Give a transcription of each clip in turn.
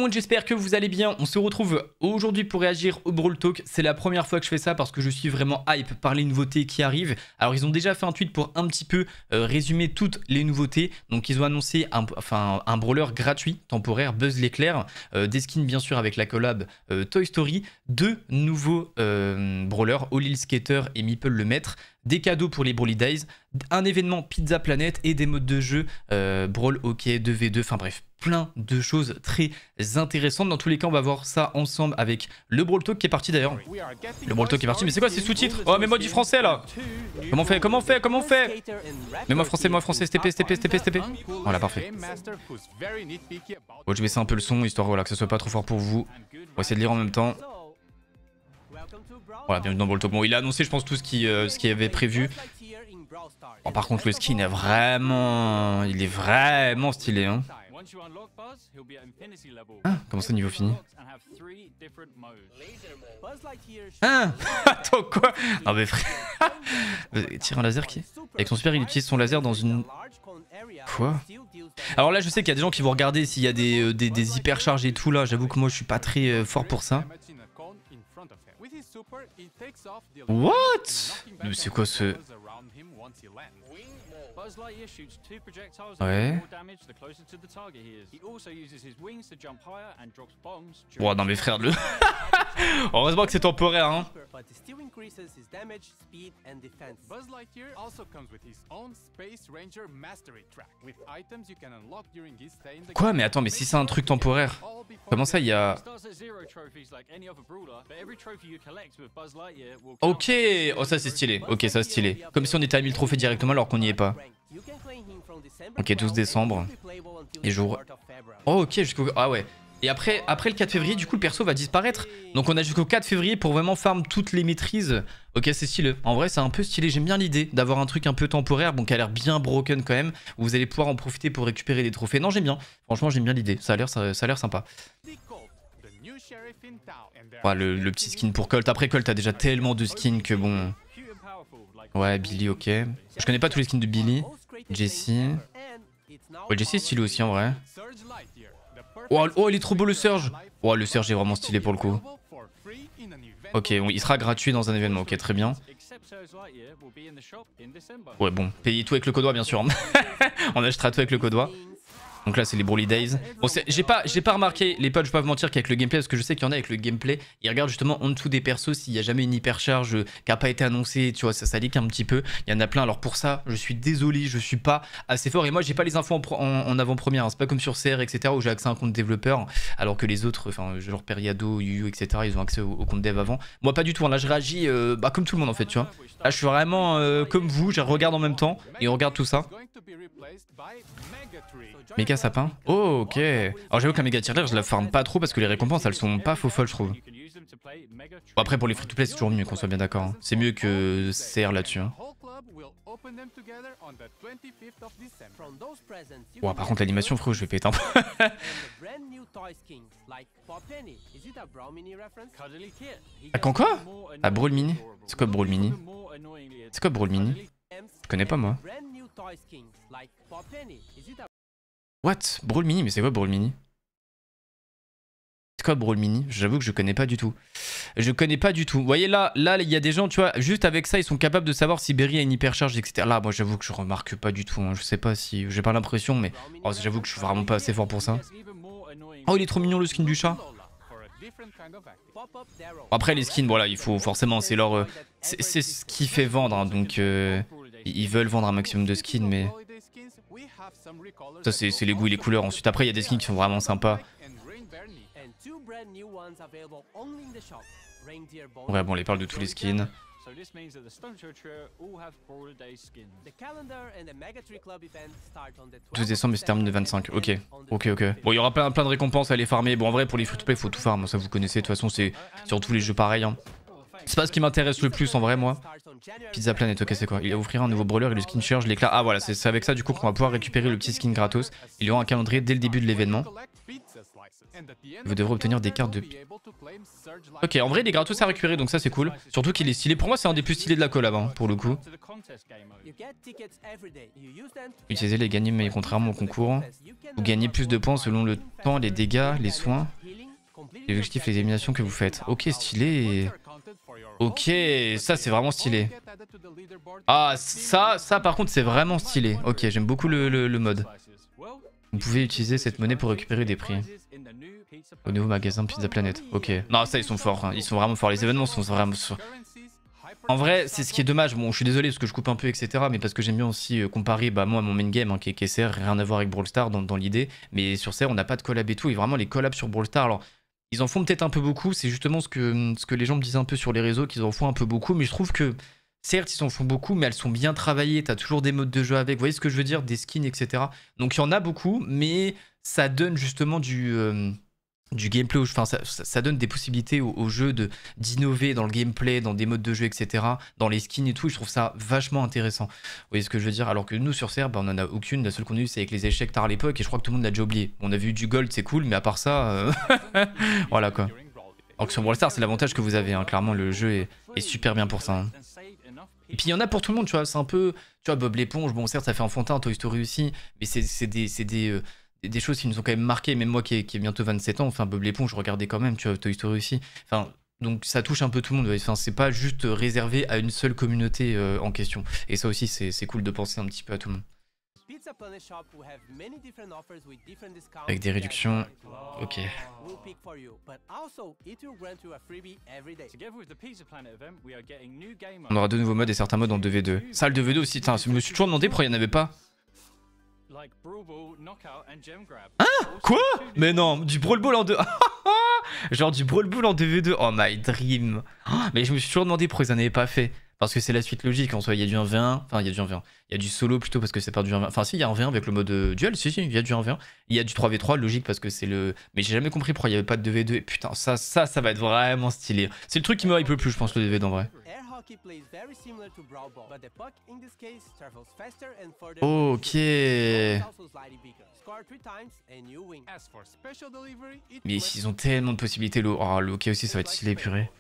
monde, j'espère que vous allez bien. On se retrouve aujourd'hui pour réagir au Brawl Talk. C'est la première fois que je fais ça parce que je suis vraiment hype par les nouveautés qui arrivent. Alors ils ont déjà fait un tweet pour un petit peu résumer toutes les nouveautés. Donc ils ont annoncé un brawler gratuit, temporaire, Buzz l'éclair. Des skins bien sûr avec la collab Toy Story. 2 nouveaux brawlers, Olil Skater et Meeple le Maître. Des cadeaux pour les Brawly Days, un événement Pizza Planet et des modes de jeu Brawl Hockey 2v2, enfin bref, plein de choses très intéressantes. Dans tous les cas, on va voir ça ensemble avec le Brawl Talk qui est parti d'ailleurs. Le Brawl Talk est parti, mais c'est quoi ces sous-titres? Oh, mais moi du français là. Comment on fait Mais moi français, STP. Voilà, parfait. Bon, je vais baisser un peu le son, histoire voilà, que ce soit pas trop fort pour vous. On va essayer de lire en même temps. Voilà, bienvenue dans Brawl Talk. Bon, il a annoncé, je pense, tout ce qui avait prévu. Bon, par contre, le skin est vraiment... Il est vraiment stylé, hein. Ah, comment ça, niveau fini? Ah, attends, quoi? Non, mais frère... Tire un laser qui... Avec son super, il utilise son laser dans une... Quoi? Alors là, je sais qu'il y a des gens qui vont regarder s'il y a des hypercharges et tout, là. J'avoue que moi, je suis pas très fort pour ça. What? Mais c'est quoi ce... Ouais. Wow, non mais frère, le... Heureusement que c'est temporaire, hein. Quoi? Mais attends, mais si c'est un truc temporaire, comment ça il y a... Ok, oh ça c'est stylé, ok ça c'est stylé. Comme si on était à 1000 trophées directement alors qu'on n'y est pas. Ok, 12 décembre. Et jour... Oh ok, jusqu'au... Ah ouais. Et après le 4 février, du coup, le perso va disparaître. Donc on a jusqu'au 4 février pour vraiment farm toutes les maîtrises. Ok, c'est stylé. En vrai, c'est un peu stylé. J'aime bien l'idée d'avoir un truc un peu temporaire, bon, qui a l'air bien broken quand même, où vous allez pouvoir en profiter pour récupérer des trophées. Non, j'aime bien. Franchement, j'aime bien l'idée. Ça a l'air sympa. Ouais, le petit skin pour Colt. Après, Colt a déjà tellement de skins que bon... Ouais, Billy, ok. Je connais pas tous les skins de Billy. Jesse. Ouais, Jesse est stylé aussi en vrai. Oh, il est trop beau le Surge. Oh, le Surge est vraiment stylé pour le coup. Ok, bon, il sera gratuit dans un événement. Ok, très bien. Ouais, bon, payez tout avec le codois bien sûr. On achètera tout avec le codois. Donc là, c'est les Brawly Days. Bon, j'ai pas remarqué, les potes, je peux pas vous mentir qu'avec le gameplay, parce que je sais qu'il y en a avec le gameplay, ils regardent justement en dessous des persos s'il y a jamais une hypercharge qui a pas été annoncée, tu vois, ça leak un petit peu. Il y en a plein, alors pour ça, je suis désolé, je suis pas assez fort. Et moi, j'ai pas les infos en avant-première, hein. C'est pas comme sur CR, etc., où j'ai accès à un compte développeur, alors que les autres, enfin, genre Periado, Yu, etc., ils ont accès au compte dev avant. Moi, pas du tout, hein. Là, je réagis comme tout le monde en fait, tu vois. Là, je suis vraiment comme vous, je regarde en même temps et on regarde tout ça. Méga sapin. Oh, ok. Alors j'avoue que la méga tirelire, je la farm pas trop parce que les récompenses elles sont pas faux folles, je trouve. Bon, après pour les free to play c'est toujours mieux, qu'on soit bien d'accord, hein. C'est mieux que CR là-dessus, hein. Wow, par contre l'animation, frérot, je vais péter un peu. Ah, quand quoi? Ah, Brawl Mini? C'est quoi Brawl Mini? C'est quoi Brawl Mini? Je connais pas moi. What? Brawl Mini? Mais c'est quoi Brawl Mini? C'est quoi Brawl Mini? J'avoue que je connais pas du tout. Je connais pas du tout. Vous voyez là, il y a des gens, tu vois, juste avec ça, ils sont capables de savoir si Berry a une hypercharge, etc. Là, moi, j'avoue que je remarque pas du tout, hein. Je sais pas si... J'ai pas l'impression, mais... Oh, j'avoue que je suis vraiment pas assez fort pour ça. Oh, il est trop mignon, le skin du chat. Après, les skins, voilà, il faut forcément... C'est leur... C'est ce qui fait vendre, hein, donc... Ils veulent vendre un maximum de skins, mais... Ça, c'est les goûts et les couleurs. Ensuite, après, il y a des skins qui sont vraiment sympas. Ouais, bon, on les parle de tous les skins. 12 décembre, mais c'est terminé le 25. Ok. Bon, il y aura plein de récompenses à aller farmer. Bon, en vrai, pour les free-to-play, il faut tout farm. Ça, vous connaissez. De toute façon, c'est sur tous les jeux pareil, hein. C'est pas ce qui m'intéresse le plus en vrai, moi. Pizza Planet, ok, c'est quoi? Il va offrir un nouveau brawler et le skin charge l'éclat. Ah voilà, c'est avec ça du coup qu'on va pouvoir récupérer le petit skin gratos. Il y aura un calendrier dès le début de l'événement. Vous devrez obtenir des cartes de... Ok, en vrai, il est gratos à récupérer, donc ça c'est cool. Surtout qu'il est stylé. Pour moi, c'est un des plus stylés de la collab, hein, pour le coup. Utilisez les gagner, mais contrairement au concours, vous gagnez plus de points selon le temps, les dégâts, les soins, les objectifs, les éliminations que vous faites. Ok, stylé. Ok, ça c'est vraiment stylé. Ah, ça par contre, c'est vraiment stylé. Ok, j'aime beaucoup le mode. Vous pouvez utiliser cette monnaie pour récupérer des prix. Au nouveau magasin Pizza Planet. Ok. Non, ça, ils sont forts. Hein. Ils sont vraiment forts. Les événements sont vraiment forts. En vrai, c'est ce qui est dommage. Bon, je suis désolé parce que je coupe un peu, etc. Mais parce que j'aime bien aussi comparer moi, mon main game, hein, qui est CR, rien à voir avec Brawl Stars dans l'idée. Mais sur CR, on n'a pas de collab et tout. Et vraiment, les collabs sur Brawl Stars, alors, ils en font peut-être un peu beaucoup. C'est justement ce que les gens me disent un peu sur les réseaux, qu'ils en font un peu beaucoup. Mais je trouve que, certes, ils en font beaucoup, mais elles sont bien travaillées. T'as toujours des modes de jeu avec. Vous voyez ce que je veux dire? Des skins, etc. Donc, il y en a beaucoup, mais ça donne justement du gameplay, enfin ça donne des possibilités au jeu d'innover dans le gameplay, dans des modes de jeu, etc. Dans les skins et tout, je trouve ça vachement intéressant. Vous voyez ce que je veux dire? Alors que nous sur CR, on en a aucune, la seule qu'on a eu c'est avec les échecs tard à l'époque et je crois que tout le monde l'a déjà oublié. On a vu du gold, c'est cool, mais à part ça, voilà quoi. Alors que sur Brawl Stars, c'est l'avantage que vous avez, hein. Clairement le jeu est super bien pour ça. Hein. Et puis il y en a pour tout le monde, tu vois, c'est un peu, tu vois, Bob l'éponge, bon certes ça fait enfantin, Toy Story aussi, mais c'est des choses qui nous ont quand même marqué, même moi qui ai bientôt 27 ans, enfin Bob l'éponge, je regardais quand même, tu vois, Toy Story aussi. Enfin, donc ça touche un peu tout le monde, enfin, c'est pas juste réservé à une seule communauté en question. Et ça aussi, c'est cool de penser un petit peu à tout le monde. Avec des réductions, ok. On aura de nouveaux modes et certains modes en 2v2. Ça, le 2v2 aussi, je me suis toujours demandé pourquoi il n'y en avait pas. Hein? Quoi? Mais non, du Brawl Ball en 2... Genre du Brawl Ball en 2v2. Oh my dream. Mais je me suis toujours demandé pourquoi ils en avaient pas fait. Parce que c'est la suite logique en soi. Il y a du 1v1. Enfin, il y a du 1v1. Il y a du solo plutôt parce que c'est pas du 1v1. Enfin, si, il y a un 1v1 avec le mode duel. Si, il y a du 1v1. Il y a du 3v3, logique parce que c'est le. Mais j'ai jamais compris pourquoi il y avait pas de 2v2. Et putain, ça va être vraiment stylé. C'est le truc qui me hype le plus, je pense, le 2v2 en vrai. Ok. Mais ils ont tellement de possibilités. Le hockey aussi, ça va être stylé, purée.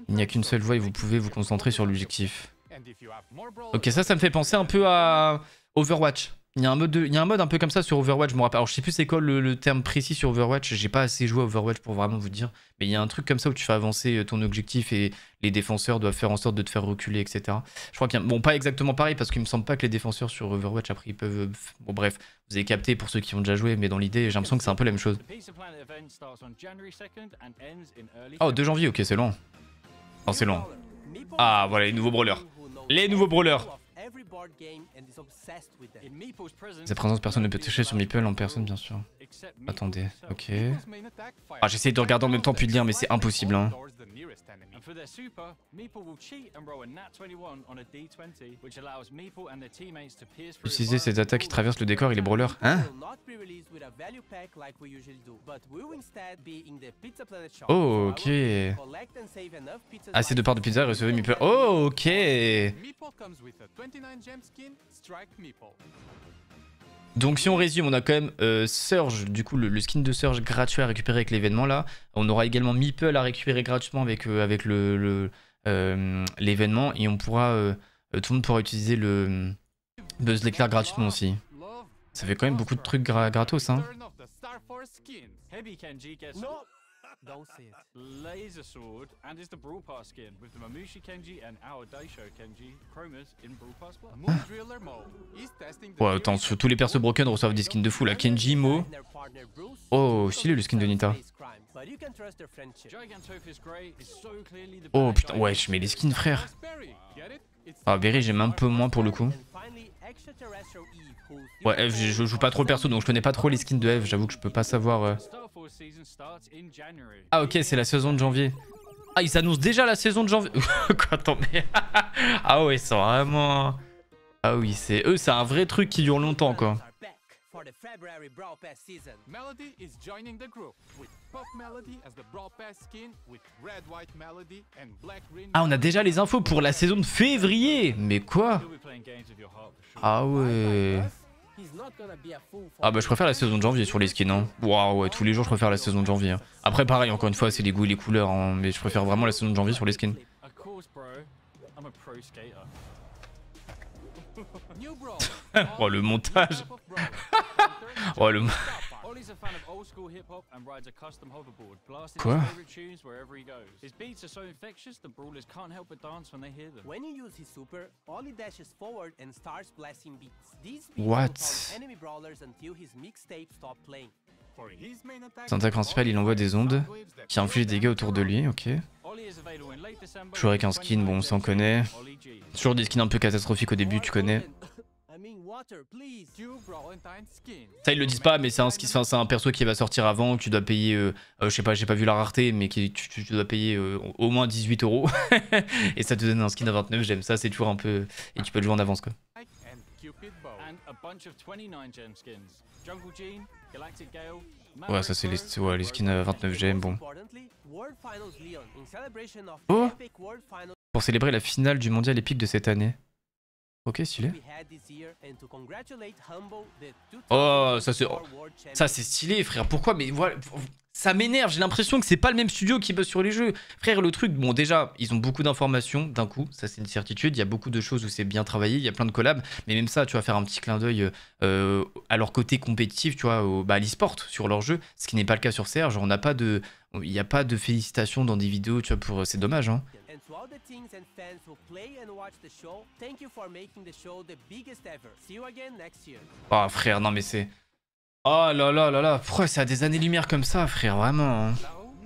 Il n'y a qu'une seule voie et vous pouvez vous concentrer sur l'objectif. Ok, ça me fait penser un peu à Overwatch. Il y a un mode un peu comme ça sur Overwatch, je me rappelle. Alors je sais plus c'est quoi le terme précis sur Overwatch, j'ai pas assez joué à Overwatch pour vraiment vous dire. Mais il y a un truc comme ça où tu fais avancer ton objectif et les défenseurs doivent faire en sorte de te faire reculer, etc. Je crois qu'il y a... Bon, pas exactement pareil parce qu'il me semble pas que les défenseurs sur Overwatch après ils peuvent... Bon bref, vous avez capté pour ceux qui ont déjà joué, mais dans l'idée j'ai l'impression que c'est un peu la même chose. Oh, 2 janvier, ok, c'est long. Non, c'est long. Ah, voilà, les nouveaux brawlers. Les nouveaux brawlers. Sa présence, personne ne peut toucher sur Meeple en personne, bien sûr. Attendez, ok. Ah, j'essaie de regarder en même temps puis de lire, mais c'est impossible, hein. Utilisez ces attaques qui traversent le décor et les brawlers. Hein? Oh, ok. Assez de parts de pizza et recevez Meeple. Oh, ok. Donc si on résume, on a quand même Surge, du coup le skin de Surge gratuit à récupérer avec l'événement là. On aura également Meeple à récupérer gratuitement avec l'événement et on pourra, tout le monde pourra utiliser le Buzz l'éclair gratuitement aussi. Ça fait quand même beaucoup de trucs gratos, hein. Laser Sword and is the Brawl Pass skin with the Mamushi Kenji and our Daisho Kenji chromas in Brawl Pass Plus. Ouais, attends, tous les persos broken reçoivent des skins de fou là. Kenji, Mo. Oh, stylé le skin de Nita. Oh putain, ouais, je mets les skins, frère. Ah, Berry, j'aime un peu moins pour le coup. Ouais, Eve, je joue pas trop le perso donc je connais pas trop les skins de Eve. J'avoue que je peux pas savoir. Ah, ok, c'est la saison de janvier. Ah, ils annoncent déjà la saison de janvier. Quoi, attends, mais. Ah, ouais, ils sont vraiment. Ah, oui, c'est eux, c'est un vrai truc qui dure longtemps, quoi. Ah, on a déjà les infos pour la saison de février. Mais quoi? Ah ouais. Ah bah je préfère la saison de janvier sur les skins, hein. Waouh, ouais, tous les jours je préfère la saison de janvier, hein. Après pareil, encore une fois, c'est les goûts et les couleurs, hein, mais je préfère vraiment la saison de janvier sur les skins. Oh le montage. Oh le... Quoi? What? Son attaque principale, il envoie des ondes qui infligent des dégâts autour de lui, ok. Toujours avec un skin, bon, ça on connaît. Toujours des skins un peu catastrophiques au début, tu connais. Ça ils le disent pas, mais c'est un perso qui va sortir avant, que tu dois payer, je sais pas, j'ai pas vu la rareté, mais tu dois payer au moins 18 €. Et ça te donne un skin à 29, j'aime ça, c'est toujours un peu... Et tu peux le jouer en avance quoi. Ouais, ça c'est les skins à 29 gemmes, bon. Oh! Pour célébrer la finale du mondial épique de cette année. Ok, stylé. Oh, ça c'est stylé, frère. Pourquoi? Mais voilà, ça m'énerve. J'ai l'impression que c'est pas le même studio qui bosse sur les jeux. Frère, le truc, bon, déjà, ils ont beaucoup d'informations d'un coup. Ça, c'est une certitude. Il y a beaucoup de choses où c'est bien travaillé. Il y a plein de collabs. Mais même ça, tu vas faire un petit clin d'œil à leur côté compétitif, tu vois, à l'e-sport sur leur jeu. Ce qui n'est pas le cas sur CR. Genre, il n'y a pas de félicitations dans des vidéos, tu vois, pour... C'est dommage, hein. Oh frère, non mais c'est... Oh là là là là, pourquoi c'est à des années-lumière comme ça, frère, vraiment, hein.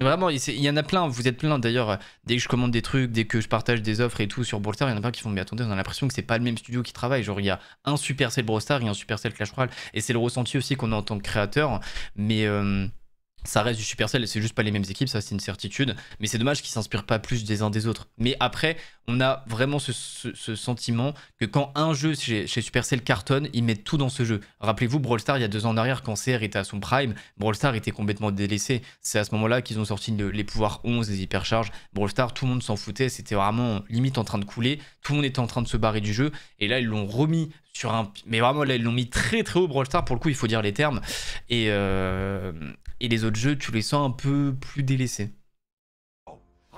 Vraiment, il y en a plein, vous êtes plein d'ailleurs, dès que je commande des trucs, dès que je partage des offres et tout sur Brawl Stars, il y en a plein qui font, mais attendez, on a l'impression que c'est pas le même studio qui travaille, genre il y a un Supercell Brawl Stars et un Supercell Clash Royale, et c'est le ressenti aussi qu'on a en tant que créateur, mais... ça reste du Supercell, c'est juste pas les mêmes équipes, ça c'est une certitude. Mais c'est dommage qu'ils s'inspirent pas plus des uns des autres. Mais après, on a vraiment ce sentiment que quand un jeu chez Supercell cartonne, ils mettent tout dans ce jeu. Rappelez-vous, Brawl Stars, il y a 2 ans en arrière, quand CR était à son prime, Brawl Stars était complètement délaissé. C'est à ce moment-là qu'ils ont sorti les pouvoirs 11, les hypercharges. Brawl Stars, tout le monde s'en foutait, c'était vraiment limite en train de couler. Tout le monde était en train de se barrer du jeu. Et là, ils l'ont remis sur un... Mais vraiment, là, ils l'ont mis très très haut, Brawl Stars, pour le coup, il faut dire les termes. Et les autres jeux, tu les sens un peu plus délaissés.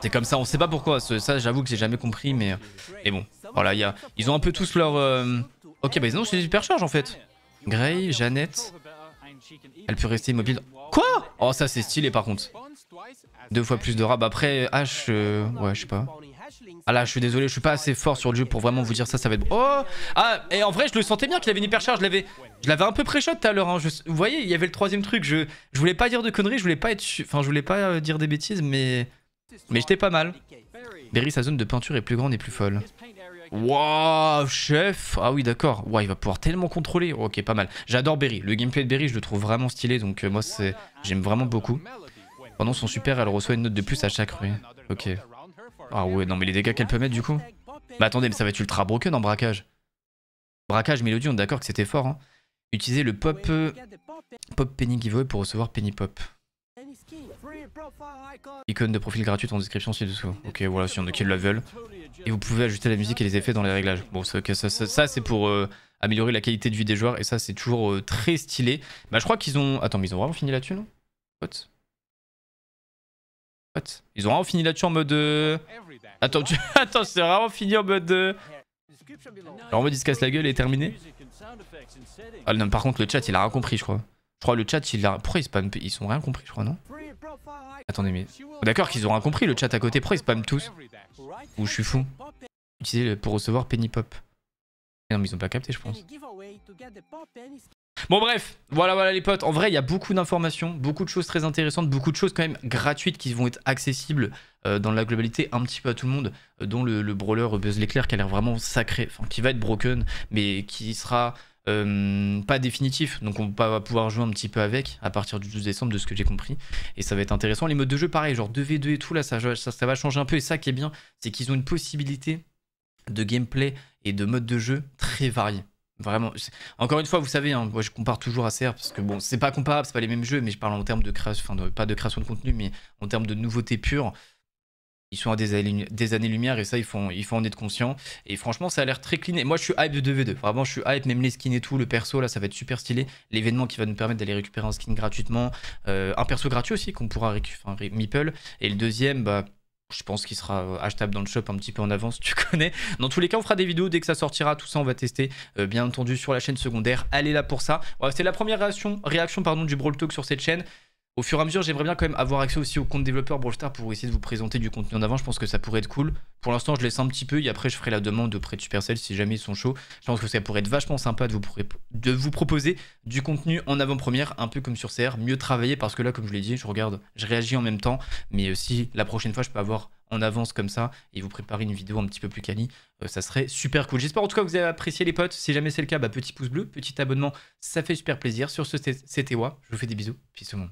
C'est comme ça, on sait pas pourquoi. Ça, j'avoue que j'ai jamais compris, mais bon. Voilà, ils ont un peu tous leur... Ok, bah non, c'est des supercharges en fait. Grey, Jeannette. Elle peut rester immobile. Quoi? Oh, ça c'est stylé par contre. 2 fois plus de rab. Après, H... ouais, je sais pas. Ah là, je suis désolé, je suis pas assez fort sur le jeu pour vraiment vous dire ça, ça va être... Oh! Ah, et en vrai, je le sentais bien qu'il avait une hypercharge, je l'avais un peu pré-shot tout à l'heure, hein. Vous voyez, il y avait le 3ème truc, je voulais pas dire de conneries, je voulais pas être... Enfin, je voulais pas dire des bêtises, mais j'étais pas mal. Berry, sa zone de peinture est plus grande et plus folle. Waouh, chef! Ah oui, d'accord. Waouh, il va pouvoir tellement contrôler. Ok, pas mal. J'adore Berry, le gameplay de Berry, je le trouve vraiment stylé, donc moi, j'aime vraiment beaucoup. Pendant son super, elle reçoit une note de plus à chaque rue. Ok. Ah ouais, non mais les dégâts qu'elle peut mettre du coup. Bah attendez, mais ça va être ultra broken en braquage. Braquage Mélodie, on est d'accord que c'était fort, hein. Utilisez le pop Penny Giveaway pour recevoir Penny Pop. Icône de profil gratuite en description ci-dessous. Ok, voilà, s'il y en a qui la veulent. Et vous pouvez ajuster la musique et les effets dans les réglages. Bon, ça c'est pour améliorer la qualité de vie des joueurs et ça c'est toujours très stylé. Bah je crois qu'ils ont... Attends, mais ils ont vraiment fini là-dessus, non? What? Ils ont vraiment fini là-dessus en mode... Attends, Attends, c'est vraiment fini en mode... Alors en mode il se casse la gueule et terminé. Ah non, par contre le chat il a rien compris je crois. Je crois le chat il a... Pourquoi ils ont rien compris je crois, non? Attendez mais... D'accord qu'ils ont rien compris le chat à côté, pourquoi ils spamment tous? Ou je suis fou. Utilisez pour recevoir Penny Pop. Non mais ils ont pas capté je pense. Bon bref, voilà les potes, en vrai il y a beaucoup d'informations, beaucoup de choses très intéressantes, beaucoup de choses quand même gratuites qui vont être accessibles dans la globalité un petit peu à tout le monde, dont le brawler Buzz l'éclair qui a l'air vraiment sacré, enfin qui va être broken, mais qui sera pas définitif, donc on va pouvoir jouer un petit peu avec à partir du 12 décembre de ce que j'ai compris, et ça va être intéressant. Les modes de jeu pareil, genre 2v2 et tout là, ça va changer un peu, et ça qui est bien, c'est qu'ils ont une possibilité de gameplay et de mode de jeu très variés. Vraiment, encore une fois, vous savez, hein, moi je compare toujours à CR parce que bon, c'est pas comparable, c'est pas les mêmes jeux, mais je parle en termes de création, enfin pas de création de contenu, mais en termes de nouveautés pures. ils sont à des années-lumière et ça, il faut en être conscient. Et franchement, ça a l'air très clean. Et moi, je suis hype de 2v2. Vraiment, je suis hype, même les skins et tout, le perso, là, ça va être super stylé. L'événement qui va nous permettre d'aller récupérer un skin gratuitement. Un perso gratuit aussi qu'on pourra récupérer, meeple. Et le deuxième, bah, je pense qu'il sera achetable dans le shop un petit peu en avance, tu connais. Dans tous les cas, on fera des vidéos dès que ça sortira. Tout ça, on va tester, bien entendu, sur la chaîne secondaire. Allez là pour ça. Voilà, c'était la première réaction du Brawl Talk sur cette chaîne. Au fur et à mesure, j'aimerais bien quand même avoir accès aussi au compte développeur Brawl Stars pour essayer de vous présenter du contenu en avant. Je pense que ça pourrait être cool. Pour l'instant, je laisse un petit peu et après, je ferai la demande auprès de Supercell si jamais ils sont chauds. Je pense que ça pourrait être vachement sympa de vous proposer du contenu en avant-première, un peu comme sur CR, mieux travailler parce que là, comme je l'ai dit, je réagis en même temps. Mais si la prochaine fois, je peux avoir en avance comme ça et vous préparer une vidéo un petit peu plus quali, ça serait super cool. J'espère en tout cas que vous avez apprécié les potes. Si jamais c'est le cas, bah, petit pouce bleu, petit abonnement, ça fait super plaisir. Sur ce, c'était Wa. Je vous fais des bisous. Peace au monde.